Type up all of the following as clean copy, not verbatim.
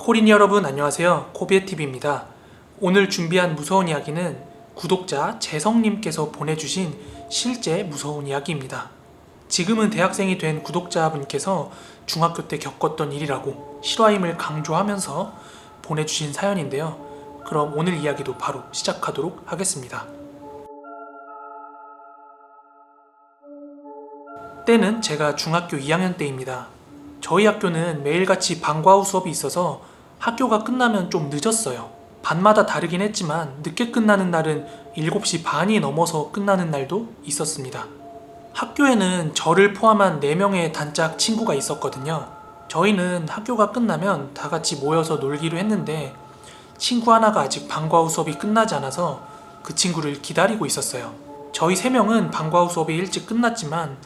코린 여러분 안녕하세요. 코비에TV입니다. 오늘 준비한 무서운 이야기는 구독자 재성님께서 보내주신 실제 무서운 이야기입니다. 지금은 대학생이 된 구독자분께서 중학교 때 겪었던 일이라고 실화임을 강조하면서 보내주신 사연인데요. 그럼 오늘 이야기도 바로 시작하도록 하겠습니다. 때는 제가 중학교 2학년 때입니다. 저희 학교는 매일같이 방과 후 수업이 있어서 학교가 끝나면 좀 늦었어요. 반마다 다르긴 했지만 늦게 끝나는 날은 7시 반이 넘어서 끝나는 날도 있었습니다. 학교에는 저를 포함한 4명의 단짝 친구가 있었거든요. 저희는 학교가 끝나면 다 같이 모여서 놀기로 했는데 친구 하나가 아직 방과 후 수업이 끝나지 않아서 그 친구를 기다리고 있었어요. 저희 3명은 방과 후 수업이 일찍 끝났지만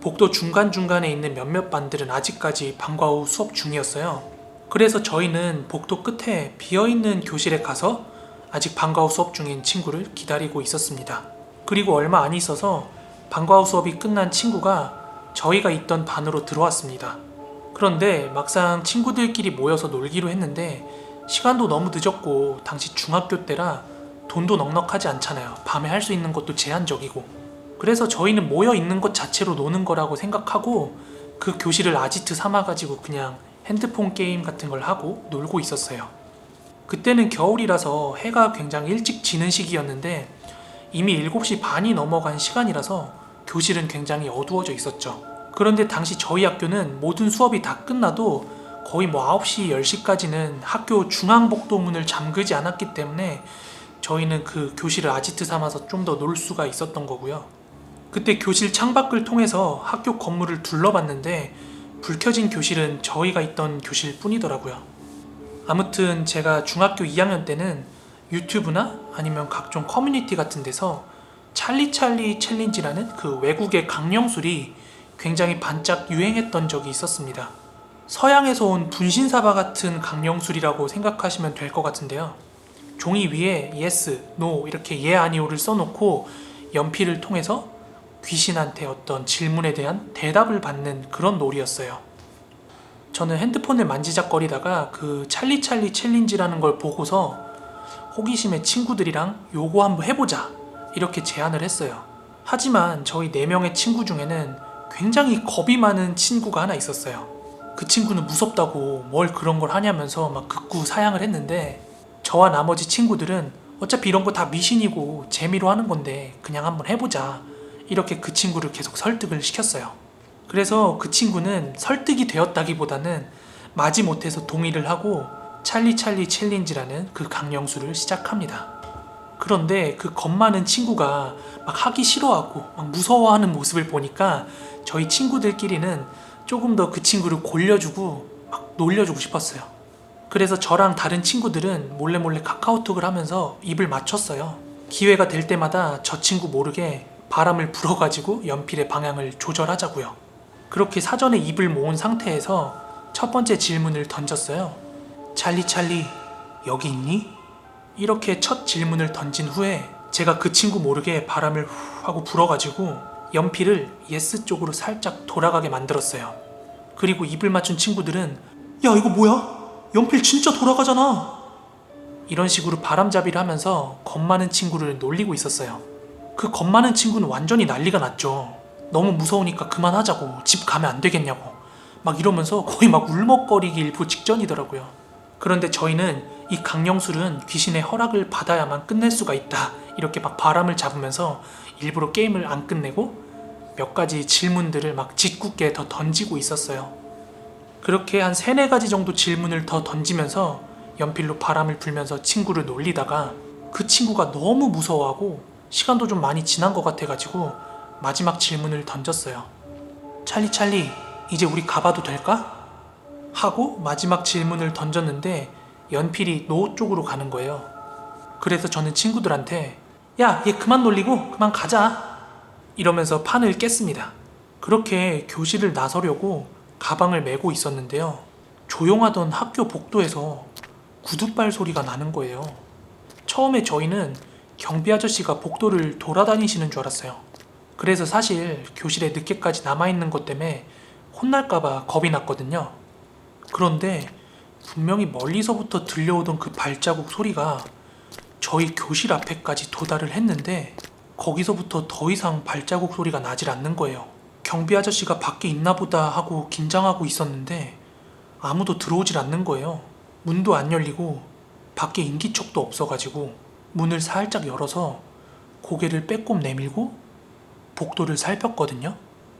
복도 중간중간에 있는 몇몇 반들은 아직까지 방과 후 수업 중이었어요. 그래서 저희는 복도 끝에 비어있는 교실에 가서 아직 방과 후 수업 중인 친구를 기다리고 있었습니다. 그리고 얼마 안 있어서 방과 후 수업이 끝난 친구가 저희가 있던 반으로 들어왔습니다. 그런데 막상 친구들끼리 모여서 놀기로 했는데 시간도 너무 늦었고 당시 중학교 때라 돈도 넉넉하지 않잖아요. 밤에 할 수 있는 것도 제한적이고. 그래서 저희는 모여 있는 것 자체로 노는 거라고 생각하고 그 교실을 아지트 삼아가지고 그냥 핸드폰 게임 같은 걸 하고 놀고 있었어요. 그때는 겨울이라서 해가 굉장히 일찍 지는 시기였는데 이미 7시 반이 넘어간 시간이라서 교실은 굉장히 어두워져 있었죠. 그런데 당시 저희 학교는 모든 수업이 다 끝나도 거의 9시, 10시까지는 학교 중앙복도문을 잠그지 않았기 때문에 저희는 그 교실을 아지트 삼아서 좀 더 놀 수가 있었던 거고요. 그때 교실 창밖을 통해서 학교 건물을 둘러봤는데 불 켜진 교실은 저희가 있던 교실 뿐이더라고요. 아무튼 제가 중학교 2학년 때는 유튜브나 아니면 각종 커뮤니티 같은 데서 찰리찰리 챌린지라는 그 외국의 강령술이 굉장히 반짝 유행했던 적이 있었습니다. 서양에서 온 분신사바 같은 강령술이라고 생각하시면 될 것 같은데요. 종이 위에 yes, no 이렇게 예, 아니오를 써놓고 연필을 통해서 귀신한테 어떤 질문에 대한 대답을 받는 그런 놀이였어요. 저는 핸드폰을 만지작거리다가 그 찰리찰리 챌린지라는 걸 보고서 호기심에 친구들이랑 요거 한번 해보자 이렇게 제안을 했어요. 하지만 저희 4명의 친구 중에는 굉장히 겁이 많은 친구가 하나 있었어요. 그 친구는 무섭다고 뭘 그런 걸 하냐면서 막 극구 사양을 했는데 저와 나머지 친구들은 어차피 이런 거 다 미신이고 재미로 하는 건데 그냥 한번 해보자 이렇게 그 친구를 계속 설득을 시켰어요. 그래서 그 친구는 설득이 되었다기보다는 마지못해서 동의를 하고 찰리찰리 챌린지라는 그 강령술을 시작합니다. 그런데 그 겁 많은 친구가 막 하기 싫어하고 막 무서워하는 모습을 보니까 저희 친구들끼리는 조금 더 그 친구를 골려주고 막 놀려주고 싶었어요. 그래서 저랑 다른 친구들은 몰래 카카오톡을 하면서 입을 맞췄어요. 기회가 될 때마다 저 친구 모르게 바람을 불어가지고 연필의 방향을 조절하자고요. 그렇게 사전에 입을 모은 상태에서 첫 번째 질문을 던졌어요. 찰리 여기 있니? 이렇게 첫 질문을 던진 후에 제가 그 친구 모르게 바람을 후 하고 불어가지고 연필을 예스 쪽으로 살짝 돌아가게 만들었어요. 그리고 입을 맞춘 친구들은 야 이거 뭐야? 연필 진짜 돌아가잖아. 이런 식으로 바람잡이를 하면서 겁 많은 친구를 놀리고 있었어요. 그 겁 많은 친구는 완전히 난리가 났죠. 너무 무서우니까 그만하자고, 집 가면 안 되겠냐고 막 이러면서 거의 막 울먹거리기 일보 직전이더라고요. 그런데 저희는 이 강령술은 귀신의 허락을 받아야만 끝낼 수가 있다 이렇게 막 바람을 잡으면서 일부러 게임을 안 끝내고 몇 가지 질문들을 막 짓궂게 더 던지고 있었어요. 그렇게 한 3-4가지 정도 질문을 더 던지면서 연필로 바람을 불면서 친구를 놀리다가 그 친구가 너무 무서워하고 시간도 좀 많이 지난 것 같아가지고 마지막 질문을 던졌어요. 찰리 이제 우리 가봐도 될까? 하고 마지막 질문을 던졌는데 연필이 노 쪽으로 가는 거예요. 그래서 저는 친구들한테 야, 얘 그만 놀리고 그만 가자 이러면서 판을 깼습니다. 그렇게 교실을 나서려고 가방을 메고 있었는데요. 조용하던 학교 복도에서 구둣발 소리가 나는 거예요. 처음에 저희는 경비 아저씨가 복도를 돌아다니시는 줄 알았어요. 그래서 사실 교실에 늦게까지 남아있는 것 때문에 혼날까봐 겁이 났거든요. 그런데 분명히 멀리서부터 들려오던 그 발자국 소리가 저희 교실 앞에까지 도달을 했는데 거기서부터 더 이상 발자국 소리가 나질 않는 거예요. 경비 아저씨가 밖에 있나 보다 하고 긴장하고 있었는데 아무도 들어오질 않는 거예요. 문도 안 열리고 밖에 인기척도 없어가지고 문을 살짝 열어서 고개를 빼꼼 내밀고 복도를 살폈거든요.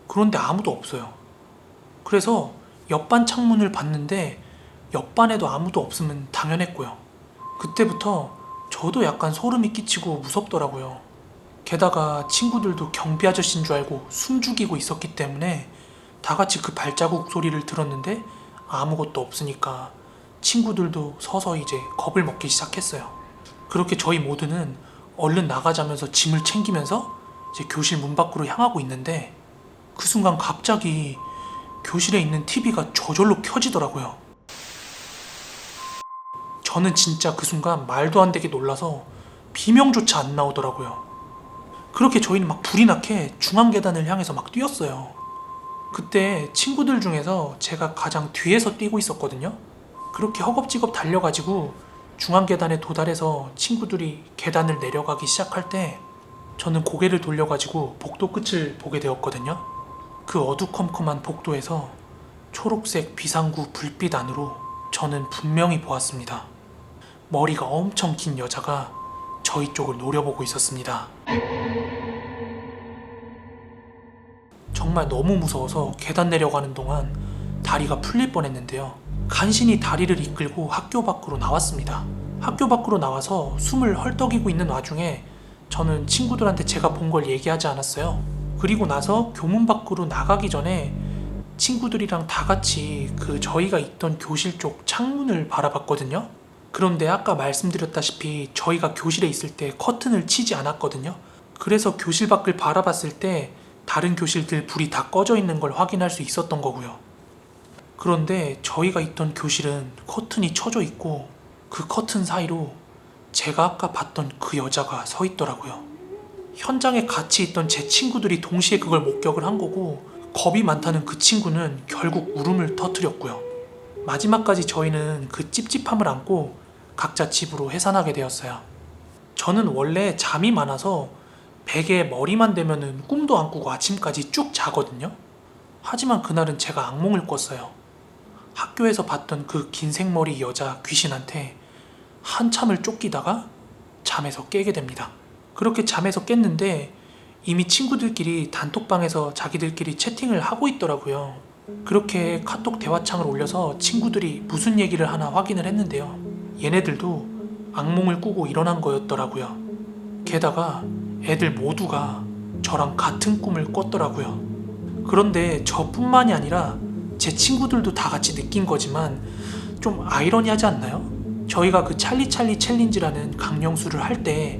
그런데 아무도 없어요. 그래서 옆반 창문을 봤는데 옆반에도 아무도 없으면 당연했고요. 그때부터 저도 약간 소름이 끼치고 무섭더라고요. 게다가 친구들도 경비 아저씨인 줄 알고 숨죽이고 있었기 때문에 다 같이 그 발자국 소리를 들었는데 아무것도 없으니까 친구들도 서서 이제 겁을 먹기 시작했어요. 그렇게 저희 모두는 얼른 나가자면서 짐을 챙기면서 이제 교실 문 밖으로 향하고 있는데 그 순간 갑자기 교실에 있는 TV가 저절로 켜지더라고요. 저는 진짜 그 순간 말도 안 되게 놀라서 비명조차 안 나오더라고요. 그렇게 저희는 막 불이 나게 중앙 계단을 향해서 막 뛰었어요. 그때 친구들 중에서 제가 가장 뒤에서 뛰고 있었거든요. 그렇게 허겁지겁 달려가지고 중앙 계단에 도달해서 친구들이 계단을 내려가기 시작할 때 저는 고개를 돌려가지고 복도 끝을 보게 되었거든요. 그 어두컴컴한 복도에서 초록색 비상구 불빛 안으로 저는 분명히 보았습니다. 머리가 엄청 긴 여자가 저희 쪽을 노려보고 있었습니다. 정말 너무 무서워서 계단 내려가는 동안 다리가 풀릴 뻔했는데요. 간신히 다리를 이끌고 학교 밖으로 나왔습니다. 학교 밖으로 나와서 숨을 헐떡이고 있는 와중에 저는 친구들한테 제가 본 걸 얘기하지 않았어요. 그리고 나서 교문 밖으로 나가기 전에 친구들이랑 다 같이 그 저희가 있던 교실 쪽 창문을 바라봤거든요. 그런데 아까 말씀드렸다시피 저희가 교실에 있을 때 커튼을 치지 않았거든요. 그래서 교실 밖을 바라봤을 때 다른 교실들 불이 다 꺼져 있는 걸 확인할 수 있었던 거고요. 그런데 저희가 있던 교실은 커튼이 쳐져 있고 그 커튼 사이로 제가 아까 봤던 그 여자가 서 있더라고요. 현장에 같이 있던 제 친구들이 동시에 그걸 목격을 한 거고 겁이 많다는 그 친구는 결국 울음을 터뜨렸고요. 마지막까지 저희는 그 찝찝함을 안고 각자 집으로 해산하게 되었어요. 저는 원래 잠이 많아서 베개에 머리만 대면은 꿈도 안 꾸고 아침까지 쭉 자거든요. 하지만 그날은 제가 악몽을 꿨어요. 학교에서 봤던 그 긴 생머리 여자 귀신한테 한참을 쫓기다가 잠에서 깨게 됩니다. 그렇게 잠에서 깼는데 이미 친구들끼리 단톡방에서 자기들끼리 채팅을 하고 있더라고요. 그렇게 카톡 대화창을 올려서 친구들이 무슨 얘기를 하나 확인을 했는데요. 얘네들도 악몽을 꾸고 일어난 거였더라고요. 게다가 애들 모두가 저랑 같은 꿈을 꿨더라고요. 그런데 저뿐만이 아니라 제 친구들도 다 같이 느낀 거지만 좀 아이러니하지 않나요? 저희가 그 찰리찰리 챌린지라는 강령수를 할 때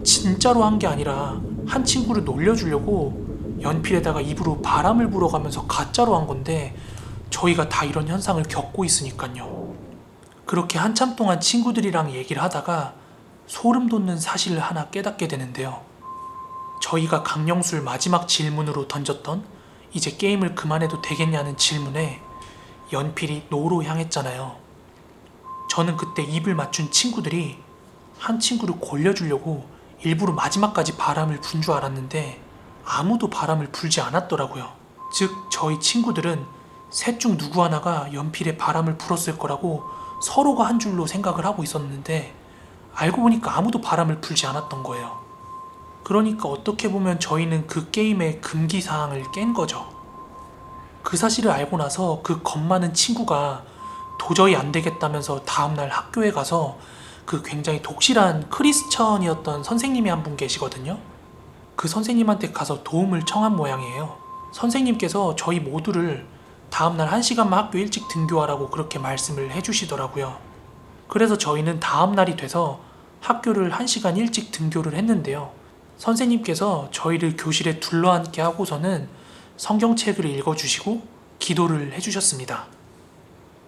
진짜로 한 게 아니라 한 친구를 놀려주려고 연필에다가 입으로 바람을 불어가면서 가짜로 한 건데 저희가 다 이런 현상을 겪고 있으니까요. 그렇게 한참 동안 친구들이랑 얘기를 하다가 소름 돋는 사실을 하나 깨닫게 되는데요. 저희가 강령술 마지막 질문으로 던졌던 이제 게임을 그만해도 되겠냐는 질문에 연필이 노로 향했잖아요. 저는 그때 입을 맞춘 친구들이 한 친구를 골려주려고 일부러 마지막까지 바람을 분 줄 알았는데 아무도 바람을 불지 않았더라고요. 즉 저희 친구들은 셋 중 누구 하나가 연필에 바람을 불었을 거라고 서로가 한 줄로 생각을 하고 있었는데 알고 보니까 아무도 바람을 불지 않았던 거예요. 그러니까 어떻게 보면 저희는 그 게임의 금기사항을 깬 거죠. 그 사실을 알고 나서 그 겁 많은 친구가 도저히 안 되겠다면서 다음날 학교에 가서 그 굉장히 독실한 크리스천이었던 선생님이 한 분 계시거든요. 그 선생님한테 가서 도움을 청한 모양이에요. 선생님께서 저희 모두를 다음날 1시간만 학교 일찍 등교하라고 그렇게 말씀을 해주시더라고요. 그래서 저희는 다음날이 돼서 학교를 1시간 일찍 등교를 했는데요. 선생님께서 저희를 교실에 둘러앉게 하고서는 성경책을 읽어주시고 기도를 해주셨습니다.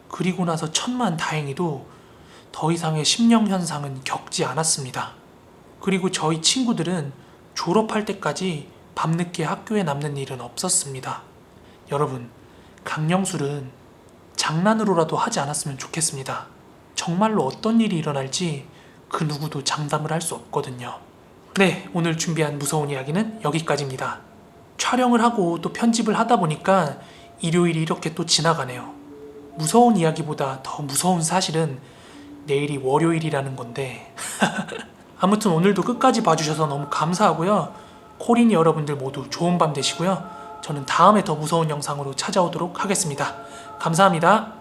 그리고 나서 천만 다행히도 더 이상의 심령 현상은 겪지 않았습니다. 그리고 저희 친구들은 졸업할 때까지 밤늦게 학교에 남는 일은 없었습니다. 여러분, 강령술은 장난으로라도 하지 않았으면 좋겠습니다. 정말로 어떤 일이 일어날지 그 누구도 장담을 할 수 없거든요. 네, 오늘 준비한 무서운 이야기는 여기까지입니다. 촬영을 하고 또 편집을 하다 보니까 일요일이 이렇게 또 지나가네요. 무서운 이야기보다 더 무서운 사실은 내일이 월요일이라는 건데 아무튼 오늘도 끝까지 봐주셔서 너무 감사하고요. 코린이 여러분들 모두 좋은 밤 되시고요. 저는 다음에 더 무서운 영상으로 찾아오도록 하겠습니다. 감사합니다.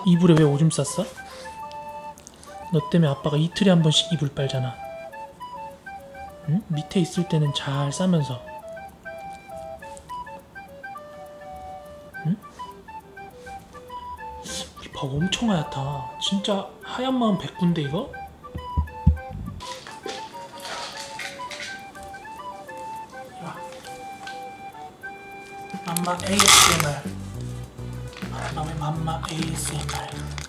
이불에 왜 오줌 쌌어? 너 때문에 아빠가 이틀에 한 번씩 이불 빨잖아. 응? 밑에 있을 때는 잘 싸면서. 응? 우리 밥 엄청 하얗다. 진짜 하얀 마음 100군데 이거? 맘마 ASMR. 맘마 ASMR.